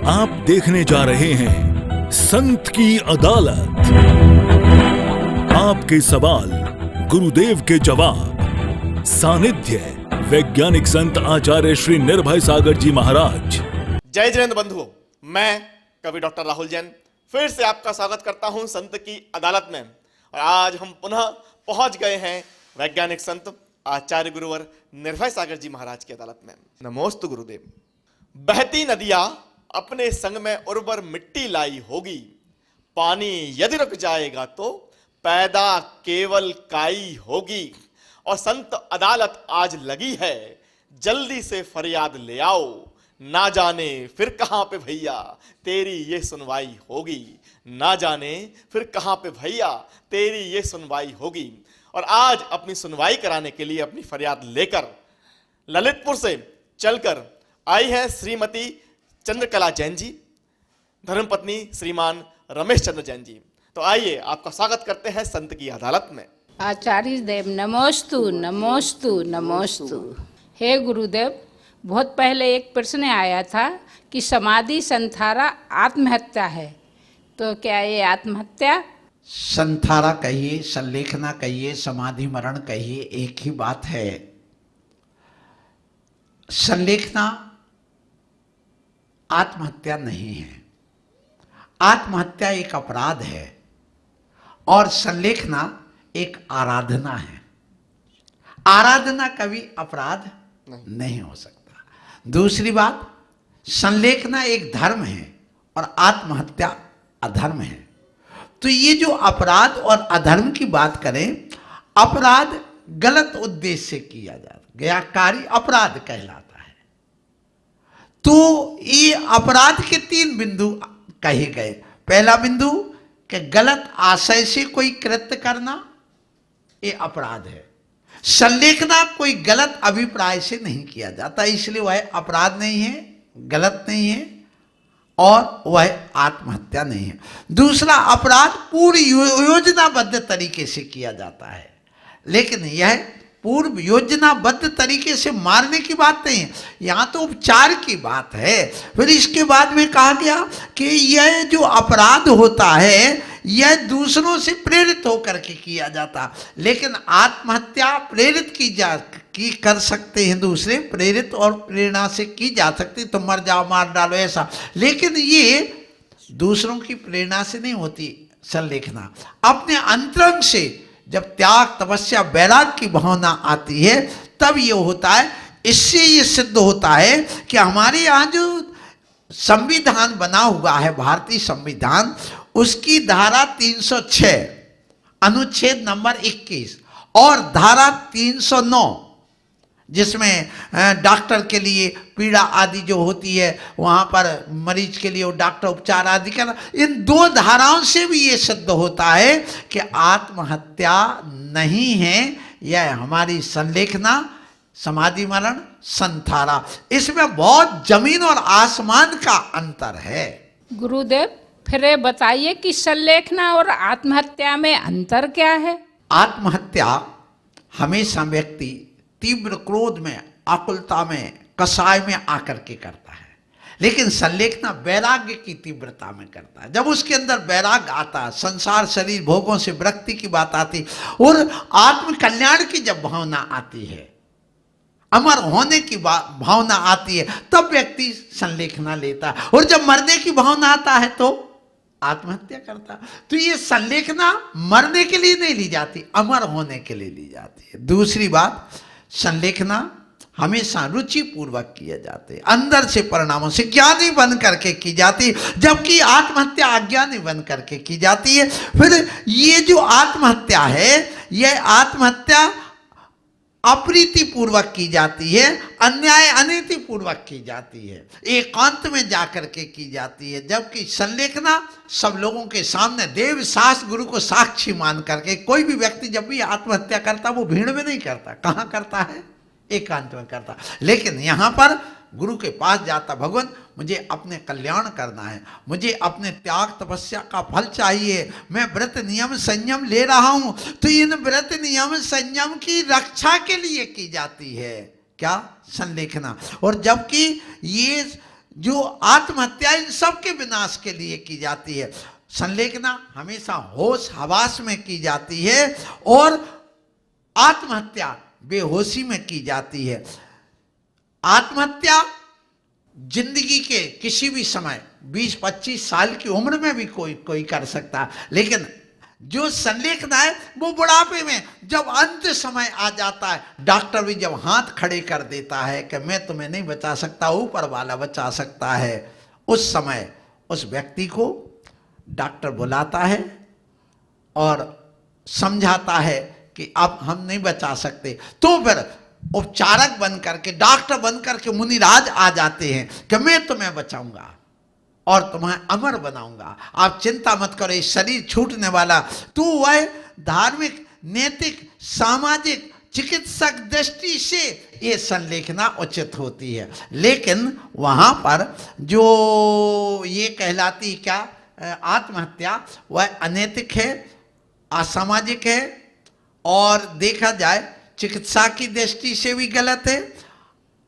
आप देखने जा रहे हैं संत की अदालत। आपके सवाल, गुरुदेव के जवाब। सानिध्य वैज्ञानिक संत आचार्य श्री निर्भय सागर जी महाराज। जय जयंत बंधुओं, मैं कवि डॉक्टर राहुल जैन फिर से आपका स्वागत करता हूं संत की अदालत में। और आज हम पुनः पहुंच गए हैं वैज्ञानिक संत आचार्य गुरुवर निर्भय सागर जी महाराज की अदालत में। नमोस्तु गुरुदेव। बहती नदियां अपने संग में उर्वर मिट्टी लाई होगी, पानी यदि रुक जाएगा तो पैदा केवल काई होगी। और संत अदालत आज लगी है, जल्दी से फरियाद ले आओ, ना जाने फिर कहां पे भैया तेरी ये सुनवाई होगी। ना जाने फिर कहां पे भैया तेरी ये सुनवाई होगी। और आज अपनी सुनवाई कराने के लिए, अपनी फरियाद लेकर ललितपुर से चलकर आई है श्रीमती चंद्रकला जैन जी, धर्मपत्नी श्रीमान रमेश चंद्र जैन जी। तो आइए आपका स्वागत करते हैं संत की अदालत में। आचार्य देव नमोस्तु नमोस्तु नमोस्तु। हे गुरुदेव, बहुत पहले एक प्रश्न आया था कि समाधि संथारा आत्महत्या है, तो क्या ये आत्महत्या? संथारा कहिए, संलेखना कहिए, समाधि मरण कहिए, एक ही बात है। संलेखना आत्महत्या नहीं है। आत्महत्या एक अपराध है और संलेखना एक आराधना है। आराधना कभी अपराध नहीं हो सकता। दूसरी बात, संलेखना एक धर्म है और आत्महत्या अधर्म है। तो ये जो अपराध और अधर्म की बात करें, अपराध गलत उद्देश्य से किया जाता, गैरकारी अपराध कहलाता है। तो ये अपराध के 3 बिंदु कहे गए। पहला बिंदु कि गलत आशय से कोई कृत्य करना, ये अपराध है। संलेखना कोई गलत अभिप्राय से नहीं किया जाता, इसलिए वह अपराध नहीं है, गलत नहीं है और वह आत्महत्या नहीं है। दूसरा, अपराध पूरी योजनाबद्ध तरीके से किया जाता है, लेकिन यह पूर्व योजनाबद्ध तरीके से मारने की बात नहीं है, यहाँ तो उपचार की बात है। फिर इसके बाद में कहा गया कि यह जो अपराध होता है यह दूसरों से प्रेरित होकर के किया जाता, लेकिन आत्महत्या प्रेरित की कर सकते हैं दूसरे, प्रेरित और प्रेरणा से की जा सकती, तो मर जाओ मार डालो ऐसा, लेकिन ये दूसरों की प्रेरणा से नहीं होती। संलेखना अपने अंतरंग से जब त्याग, तपस्या, वैराग की भावना आती है तब ये होता है। इससे ये सिद्ध होता है कि हमारे यहाँ जो संविधान बना हुआ है, भारतीय संविधान, उसकी धारा 306, अनुच्छेद नंबर 21 और धारा 309, जिसमें डॉक्टर के लिए पीड़ा आदि जो होती है, वहाँ पर मरीज के लिए वो डॉक्टर उपचार आदि करना, इन 2 धाराओं से भी ये सिद्ध होता है कि आत्महत्या नहीं है, यह हमारी संलेखना, समाधि मरण, संथारा, इसमें बहुत जमीन और आसमान का अंतर है। गुरुदेव, फिर ये बताइए कि संलेखना और आत्महत्या में अंतर क्या है? आत्महत्या हमेशा व्यक्ति तीव्र क्रोध में, आकुलता में, कसाय में आकर के करता है, लेकिन संलेखना वैराग्य की तीव्रता में करता है। जब उसके अंदर वैराग्य आता, संसार, शरीर, भोगों से विरक्ति की बात आती और आत्म कल्याण की जब भावना आती है, अमर होने की भावना आती है, तब व्यक्ति संलेखना लेता है। और जब मरने की भावना आता है तो आत्महत्या करता। तो ये संलेखना मरने के लिए नहीं ली जाती, अमर होने के लिए ली जाती है। दूसरी बात, संलेखना हमेशा रुचि पूर्वक किए जाते, अंदर से परिणामों से ज्ञानी बन करके की जाती, जबकि आत्महत्या अज्ञानी बन करके की जाती है। फिर ये जो आत्महत्या है, यह आत्महत्या अप्रीति पूर्वक की जाती है, अन्याय अनीति पूर्वक की जाती है, एकांत में जाकर के की जाती है। जबकि संलेखना सब लोगों के सामने, देव शास्त्र गुरु को साक्षी मान करके, कोई भी व्यक्ति जब भी आत्महत्या करता वो भीड़ में नहीं करता, कहाँ करता है? एकांत में करता। लेकिन यहाँ पर गुरु के पास जाता, भगवान मुझे अपने कल्याण करना है, मुझे अपने त्याग तपस्या का फल चाहिए, मैं व्रत नियम संयम ले रहा हूं, तो इन व्रत नियम संयम की रक्षा के लिए की जाती है क्या? संलेखना। और जबकि ये जो आत्महत्या इन सबके विनाश के लिए की जाती है। संलेखना हमेशा होश हवास में की जाती है और आत्महत्या बेहोशी में की जाती है। आत्महत्या जिंदगी के किसी भी समय 20-25 साल की उम्र में भी कोई कर सकता है, लेकिन जो संलेखना है वो बुढ़ापे में जब अंत समय आ जाता है, डॉक्टर भी जब हाथ खड़े कर देता है कि मैं तुम्हें नहीं बचा सकता, ऊपर वाला बचा सकता है, उस समय उस व्यक्ति को डॉक्टर बुलाता है और समझाता है कि अब हम नहीं बचा सकते। तो फिर उपचारक बन करके, डॉक्टर बन करके मुनिराज आ जाते हैं कि मैं तुम्हें बचाऊंगा और तुम्हें अमर बनाऊंगा, आप चिंता मत करो, ये शरीर छूटने वाला। तो वह धार्मिक, नैतिक, सामाजिक, चिकित्सक दृष्टि से ये संलेखना उचित होती है। लेकिन वहाँ पर जो ये कहलाती क्या आत्महत्या, वह अनैतिक है, असामाजिक है और देखा जाए चिकित्सा की दृष्टि से भी गलत है।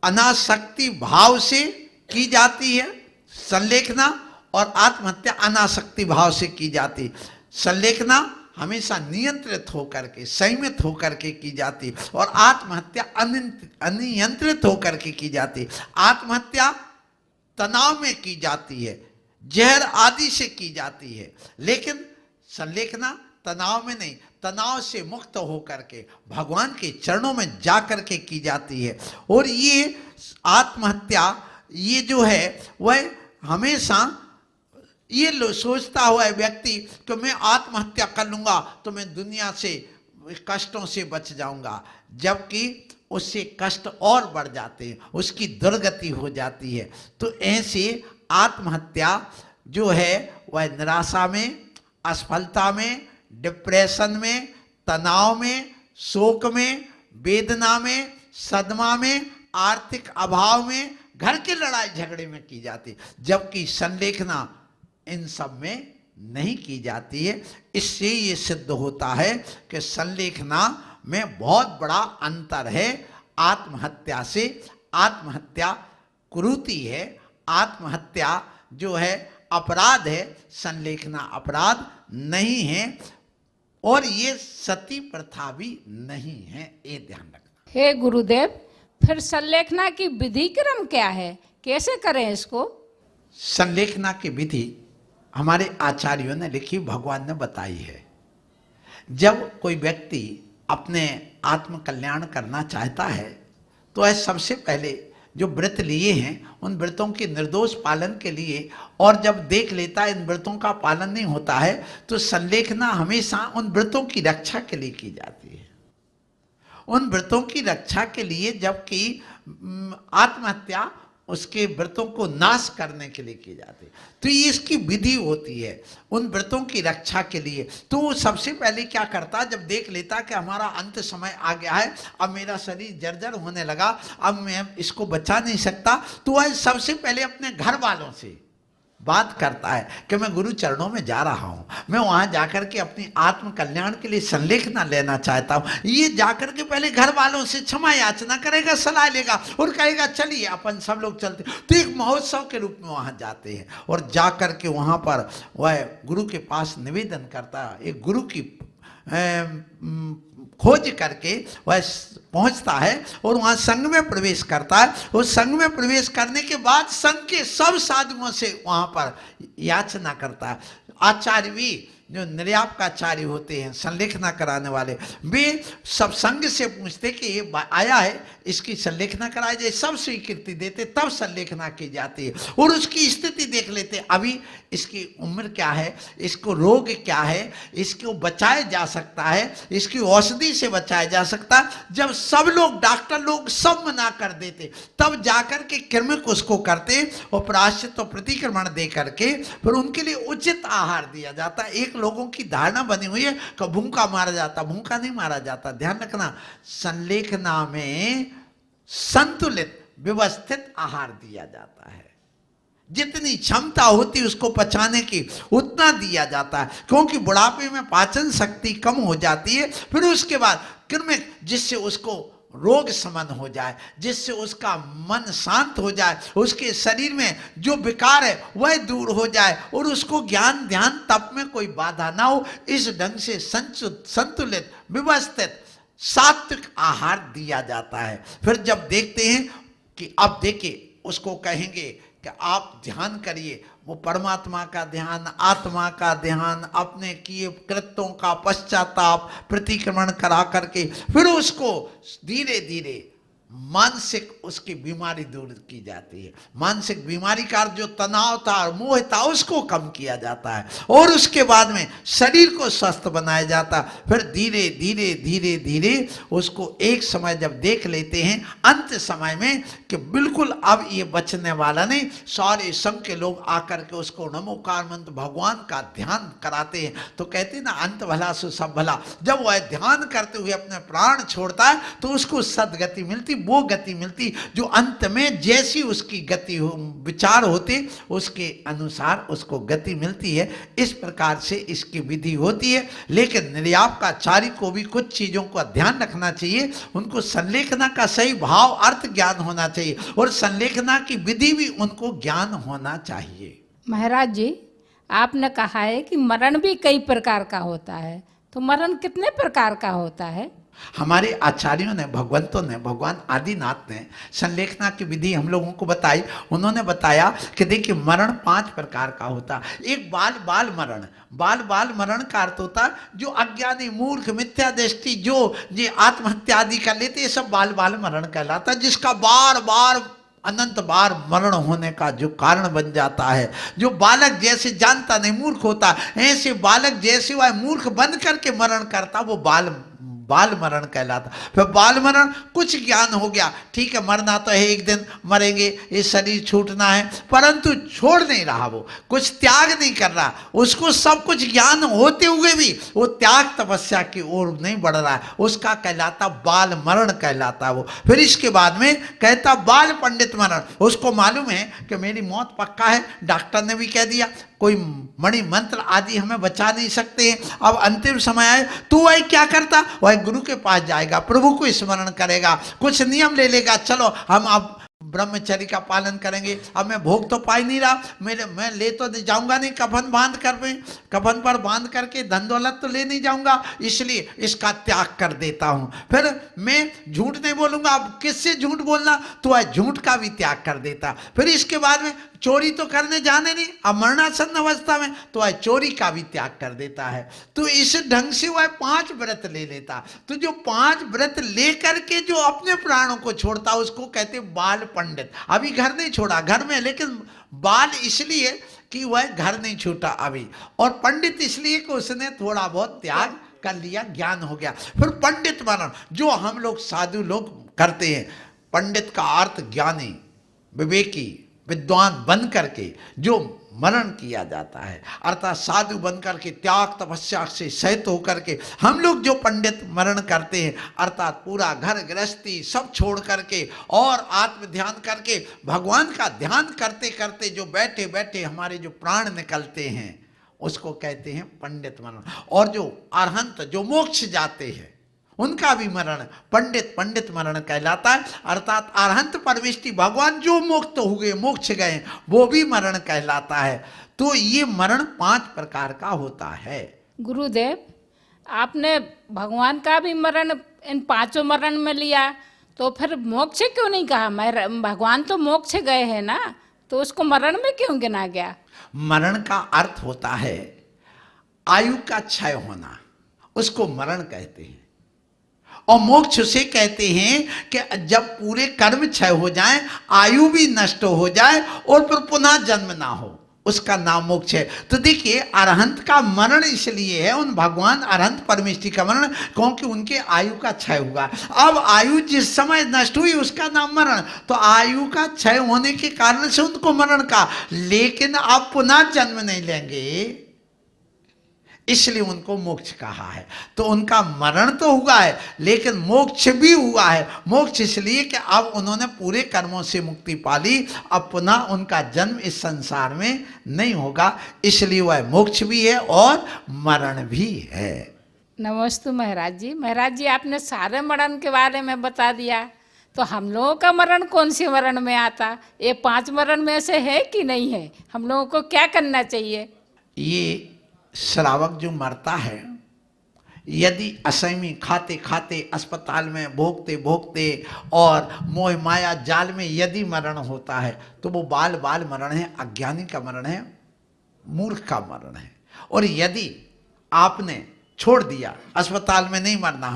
अनासक्ति भाव से की जाती है संलेखना और आत्महत्या अनासक्ति भाव से की जाती। संलेखना हमेशा नियंत्रित होकर के, संयमित होकर के की जाती और आत्महत्या अनियंत्रित होकर के की जाती। आत्महत्या तनाव में की जाती है, जहर आदि से की जाती है, लेकिन संलेखना तनाव में नहीं, तनाव से मुक्त होकर के भगवान के चरणों में जा कर के की जाती है। और ये आत्महत्या ये जो है वह हमेशा ये सोचता हुआ है व्यक्ति कि मैं आत्महत्या कर लूँगा तो मैं दुनिया से कष्टों से बच जाऊँगा, जबकि उससे कष्ट और बढ़ जाते हैं, उसकी दुर्गति हो जाती है। तो ऐसे आत्महत्या जो है वह निराशा में, असफलता में, डिप्रेशन में, तनाव में, शोक में, वेदना में, सदमा में, आर्थिक अभाव में, घर के लड़ाई झगड़े में की जाती, जबकि संलेखना इन सब में नहीं की जाती है। इससे ये सिद्ध होता है कि संलेखना में बहुत बड़ा अंतर है आत्महत्या से। आत्महत्या कुरीति है, आत्महत्या जो है अपराध है, संलेखना अपराध नहीं है और ये सती प्रथा भी नहीं है, ये ध्यान रखना। हे गुरुदेव, फिर संलेखना की विधि क्रम क्या है, कैसे करें इसको? संलेखना की विधि हमारे आचार्यों ने लिखी, भगवान ने बताई है। जब कोई व्यक्ति अपने आत्म कल्याण करना चाहता है तो वह सबसे पहले जो व्रत लिए हैं उन व्रतों के निर्दोष पालन के लिए, और जब देख लेता है इन व्रतों का पालन नहीं होता है तो संलेखना हमेशा उन व्रतों की रक्षा के लिए की जाती है, उन व्रतों की रक्षा के लिए, जबकि आत्महत्या उसके व्रतों को नाश करने के लिए की जाती है। तो ये इसकी विधि होती है उन व्रतों की रक्षा के लिए। तो वो सबसे पहले क्या करता, जब देख लेता कि हमारा अंत समय आ गया है, अब मेरा शरीर जर्जर होने लगा, अब मैं इसको बचा नहीं सकता, तो वह सबसे पहले अपने घर वालों से बात करता है कि मैं गुरु चरणों में जा रहा हूँ, मैं वहाँ जाकर के अपनी आत्म कल्याण के लिए संलेखना लेना चाहता हूँ। ये जाकर के पहले घर वालों से क्षमा याचना करेगा, सलाह लेगा और कहेगा चलिए अपन सब लोग चलते। तो एक महोत्सव के रूप में वहाँ जाते हैं और जाकर के वहाँ पर वह गुरु के पास निवेदन करता है, एक गुरु की खोज करके वह पहुंचता है और वहाँ संघ में प्रवेश करता है। उस संघ में प्रवेश करने के बाद संघ के सब साधुओं से वहाँ पर याचना करता है। आचार्य भी जो निर्यापकाचार्य होते हैं, संलेखना कराने वाले, वे सब संघ से पूछते कि ये आया है, इसकी संलेखना कराई जाए, सब स्वीकृति देते, तब संलेखना की जाती है और उसकी स्थिति देख लेते, अभी इसकी उम्र क्या है, इसको रोग क्या है, इसको बचाया जा सकता है, इसकी औषधि से बचाया जा सकता है। जब सब लोग, डॉक्टर लोग सब मना कर देते, तब जाकर के क्रमिक उसको करते और प्रायश्चित और प्रतिक्रमण दे करके फिर उनके लिए उचित आहार दिया जाता है। एक लोगों की धारणा बनी हुई है कि भूखा मारा जाता, भूखा नहीं मारा जाता। ध्यान रखना, संलेखना में संतुलित व्यवस्थित आहार दिया जाता है, जितनी क्षमता होती उसको पचाने की उतना दिया जाता है, क्योंकि बुढ़ापे में पाचन शक्ति कम हो जाती है। फिर उसके बाद क्रमिक, जिससे उसको रोग शमन हो जाए, जिससे उसका मन शांत हो जाए, उसके शरीर में जो विकार है वह दूर हो जाए और उसको ज्ञान ध्यान तप में कोई बाधा ना हो। इस ढंग से संतुलित व्यवस्थित सात्विक आहार दिया जाता है। फिर जब देखते हैं कि अब देखिए उसको कहेंगे कि आप ध्यान करिए, वो परमात्मा का ध्यान, आत्मा का ध्यान, अपने किए कृत्यों का पश्चाताप प्रतिक्रमण करा करके फिर उसको धीरे धीरे मानसिक उसकी बीमारी दूर की जाती है। मानसिक बीमारी का जो तनाव था और मोह था उसको कम किया जाता है और उसके बाद में शरीर को स्वस्थ बनाया जाता है। फिर धीरे धीरे धीरे धीरे उसको एक समय जब देख लेते हैं अंत समय में कि बिल्कुल अब ये बचने वाला नहीं, सारे संघ के लोग आकर के उसको नमोकार मंत्र भगवान का ध्यान कराते हैं। तो कहते हैं ना, अंत भला सो सब भला। जब वह ध्यान करते हुए अपने प्राण छोड़ता है तो उसको सदगति मिलती, वो गति मिलती जो अंत में जैसी उसकी गति हो, विचार होते उसके अनुसार उसको गति मिलती है। इस प्रकार से इसकी विधि होती है। लेकिन निर्यापकाचारी को भी कुछ चीजों का ध्यान रखना चाहिए। उनको संलेखना का सही भाव अर्थ ज्ञान होना चाहिए और संलेखना की विधि भी उनको ज्ञान होना चाहिए। महाराज जी, आपने कहा है कि मरण भी कई प्रकार का होता है, तो मरण कितने प्रकार का होता है? हमारे आचार्यों ने, भगवंतों ने, भगवान आदिनाथ ने संलेखना की विधि हम लोगों को बताई। उन्होंने बताया कि देखिए मरण 5 प्रकार का होता। एक बाल मरण। बाल मरण का अर्थ होता है जो अज्ञानी मूर्ख मिथ्या दृष्टि जो ये आत्महत्या आदि कर लेते, ये सब बाल मरण कहलाता है, जिसका बार बार अनंत बार मरण होने का जो कारण बन जाता है। जो बालक जैसे जानता नहीं, मूर्ख होता, ऐसे बालक जैसे वह मूर्ख बन करके मरण करता, वो बाल मरण कहलाता। फिर बाल मरण कुछ ज्ञान हो गया, ठीक है मरना तो है, एक दिन मरेंगे, ये शरीर छूटना है, परंतु छोड़ नहीं रहा, वो कुछ त्याग नहीं कर रहा, उसको सब कुछ ज्ञान होते हुए भी वो त्याग तपस्या की ओर नहीं बढ़ रहा है, उसका कहलाता बाल मरण कहलाता वो। फिर इसके बाद में कहता बाल पंडित मरण। उसको मालूम है कि मेरी मौत पक्का है, डॉक्टर ने भी कह दिया, कोई मणि मंत्र आदि हमें बचा नहीं सकते हैं, अब अंतिम समय आए, तो वह क्या करता, वह गुरु के पास जाएगा, प्रभु को स्मरण करेगा, कुछ नियम ले लेगा, चलो हम अब ब्रह्मचर्य का पालन करेंगे, अब मैं भोग तो पा ही नहीं रहा, मैं ले तो जाऊंगा नहीं, कफन पर बांध करके धन दौलत तो ले नहीं जाऊंगा, इसलिए इसका त्याग कर देता हूं। फिर मैं झूठ नहीं बोलूंगा, अब किससे झूठ बोलना, तो वह झूठ का भी त्याग कर देता। फिर इसके बाद में चोरी तो करने जाने नहीं, अब मरणासन अवस्था में, तो वह चोरी का भी त्याग कर देता है। तो इस ढंग से वह 5 व्रत ले लेता। तो जो 5 व्रत लेकर के जो अपने प्राणों को छोड़ता उसको कहते बाल पंडित। अभी घर नहीं छोड़ा, घर में, लेकिन बाल इसलिए कि वह घर नहीं छूटा अभी, और पंडित इसलिए कि उसने थोड़ा बहुत त्याग कर लिया, ज्ञान हो गया। फिर पंडित मरण जो हम लोग साधु लोग करते हैं। पंडित का अर्थ ज्ञानी, विवेकी, विद्वान बन करके जो मरण किया जाता है, अर्थात साधु बन करके त्याग तपस्या से सहित होकर के हम लोग जो पंडित मरण करते हैं, अर्थात पूरा घर गृहस्थी सब छोड़ करके और आत्म ध्यान करके भगवान का ध्यान करते करते जो बैठे बैठे हमारे जो प्राण निकलते हैं उसको कहते हैं पंडित मरण। और जो अरहंत जो मोक्ष जाते हैं उनका भी मरण पंडित मरण कहलाता है, अर्थात अरहंत परविष्टि भगवान जो मुक्त हुए, मोक्ष गए, वो भी मरण कहलाता है। तो ये मरण 5 प्रकार का होता है। गुरुदेव, आपने भगवान का भी मरण इन 5 मरण में लिया, तो फिर मोक्ष क्यों नहीं कहा? भगवान तो मोक्ष गए हैं ना, तो उसको मरण में क्यों गिना गया? मरण का अर्थ होता है आयु का क्षय होना, उसको मरण कहते हैं। और मोक्ष से कहते हैं कि जब पूरे कर्म क्षय हो जाए, आयु भी नष्ट हो जाए और फिर पुनः जन्म ना हो, उसका नाम मोक्ष है। तो देखिए अरहंत का मरण इसलिए है, उन भगवान अरहंत परमेष्टि का मरण, क्योंकि उनके आयु का क्षय हुआ। अब आयु जिस समय नष्ट हुई उसका नाम मरण, तो आयु का क्षय होने के कारण से उनको मरण का, लेकिन अब पुनः जन्म नहीं लेंगे इसलिए उनको मोक्ष कहा है। तो उनका मरण तो हुआ है लेकिन मोक्ष भी हुआ है। मोक्ष इसलिए कि अब उन्होंने पूरे कर्मों से मुक्ति पा ली, अब पुनः उनका जन्म इस संसार में नहीं होगा, इसलिए वह मोक्ष भी है और मरण भी है। नमस्ते महाराज जी। महाराज जी आपने सारे मरण के बारे में बता दिया, तो हम लोगों का मरण कौन से मरण में आता? ये 5 मरण में से है कि नहीं है? हम लोगों को क्या करना चाहिए? ये श्रावक जो मरता है, यदि असहमी खाते खाते अस्पताल में भोगते भोगते और मोह माया जाल में यदि मरण होता है तो वो बाल बाल मरण है, अज्ञानी का मरण है, मूर्ख का मरण है। और यदि आपने छोड़ दिया अस्पताल में नहीं मरना,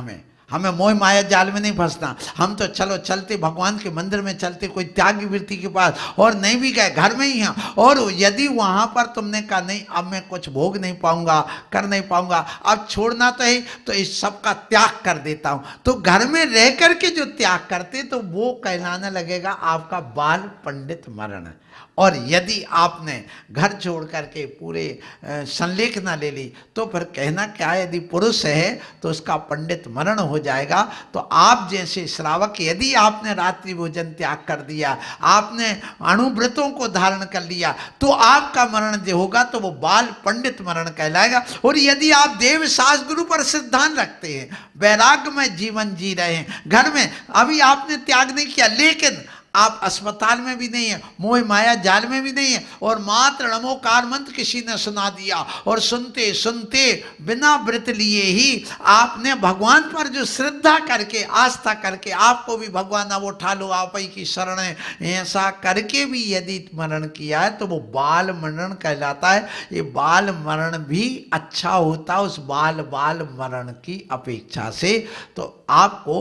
हमें मोह माया जाल में नहीं फंसना, हम तो चलो चलते भगवान के मंदिर में चलते कोई त्यागी वृत्ति के पास, और नहीं भी गए घर में ही हैं, और यदि वहाँ पर तुमने कहा नहीं अब मैं कुछ भोग नहीं पाऊंगा, कर नहीं पाऊंगा, अब छोड़ना तो है, तो इस सब का त्याग कर देता हूँ, तो घर में रह करके जो त्याग करते तो वो कहलाने लगेगा आपका बाल पंडित मरण। और यदि आपने घर छोड़ करके पूरे संलेखना ले ली तो फिर कहना क्या है, यदि पुरुष है तो उसका पंडित मरण हो जाएगा। तो आप जैसे श्रावक, यदि आपने रात्रि भोजन त्याग कर दिया, आपने अणुव्रतों को धारण कर लिया, तो आपका मरण जो होगा तो वो बाल पंडित मरण कहलाएगा। और यदि आप देव शास्त्र गुरु पर सिद्धांत रखते हैं, वैराग्य में जीवन जी रहे हैं, घर में अभी आपने त्याग नहीं किया, लेकिन आप अस्पताल में भी नहीं है, मोह माया जाल में भी नहीं है, और मात्र नमोकार मंत्र किसी ने सुना दिया, और सुनते सुनते बिना व्रत लिए ही आपने भगवान पर जो श्रद्धा करके आस्था करके आपको भी भगवान अब उठा लो आप ही की शरण है, ऐसा करके भी यदि मरण किया है तो वो बाल मरण कहलाता है। ये बाल मरण भी अच्छा होता है उस बाल मरण की अपेक्षा से। तो आपको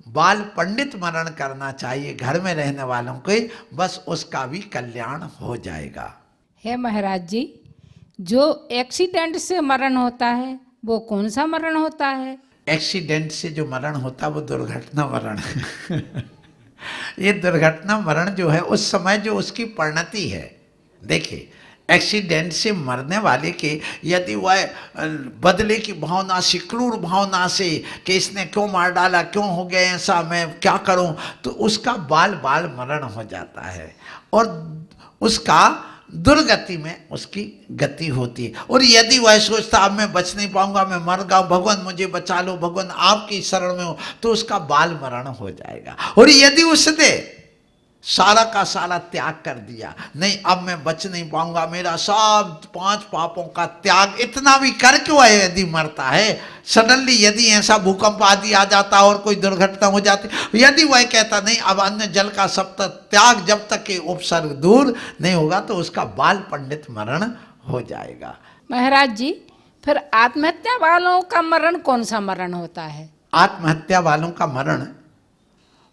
बाल पंडित मरण करना चाहिए घर में रहने वालों को, बस उसका भी कल्याण हो जाएगा। हे महाराज जी, जो एक्सीडेंट से मरण होता है वो कौन सा मरण होता है? एक्सीडेंट से जो मरण होता है वो दुर्घटना मरण ये दुर्घटना मरण जो है उस समय जो उसकी परिणति है, देखिए एक्सीडेंट से मरने वाले के यदि वह बदले की भावना से, क्रूर भावना से कि इसने क्यों मार डाला, क्यों हो गया ऐसा, मैं क्या करूं, तो उसका बाल मरण हो जाता है और उसका दुर्गति में उसकी गति होती है। और यदि वह सोचता अब मैं बच नहीं पाऊंगा, मैं मर गया, भगवान मुझे बचा लो, भगवान आपकी शरण में हो, तो उसका बाल मरण हो जाएगा। और यदि उसने सारा का सारा त्याग कर दिया, नहीं अब मैं बच नहीं पाऊंगा, मेरा सब 5 पापों का त्याग, इतना भी करके वह यदि मरता है, सडनली यदि ऐसा भूकंप आदि आ जाता और कोई दुर्घटना हो जाती, यदि वह कहता नहीं अब अन्न जल का सब त्याग जब तक के उपसर्ग दूर नहीं होगा, तो उसका बाल पंडित मरण हो जाएगा। महाराज जी, फिर आत्महत्या वालों का मरण कौन सा मरण होता है? आत्महत्या वालों का मरण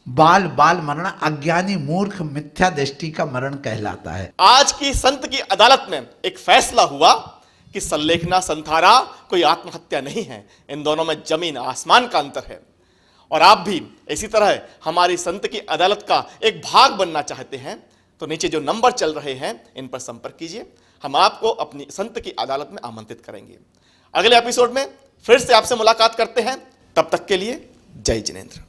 बाल मरण अज्ञानी मूर्ख मिथ्या दृष्टि का मरण कहलाता है। आज की संत की अदालत में एक फैसला हुआ कि संलेखना संथारा कोई आत्महत्या नहीं है, इन दोनों में जमीन आसमान का अंतर है। और आप भी इसी तरह हमारी संत की अदालत का एक भाग बनना चाहते हैं तो नीचे जो नंबर चल रहे हैं इन पर संपर्क कीजिए, हम आपको अपनी संत की अदालत में आमंत्रित करेंगे। अगले एपिसोड में फिर से आपसे मुलाकात करते हैं, तब तक के लिए जय जिनेंद्र।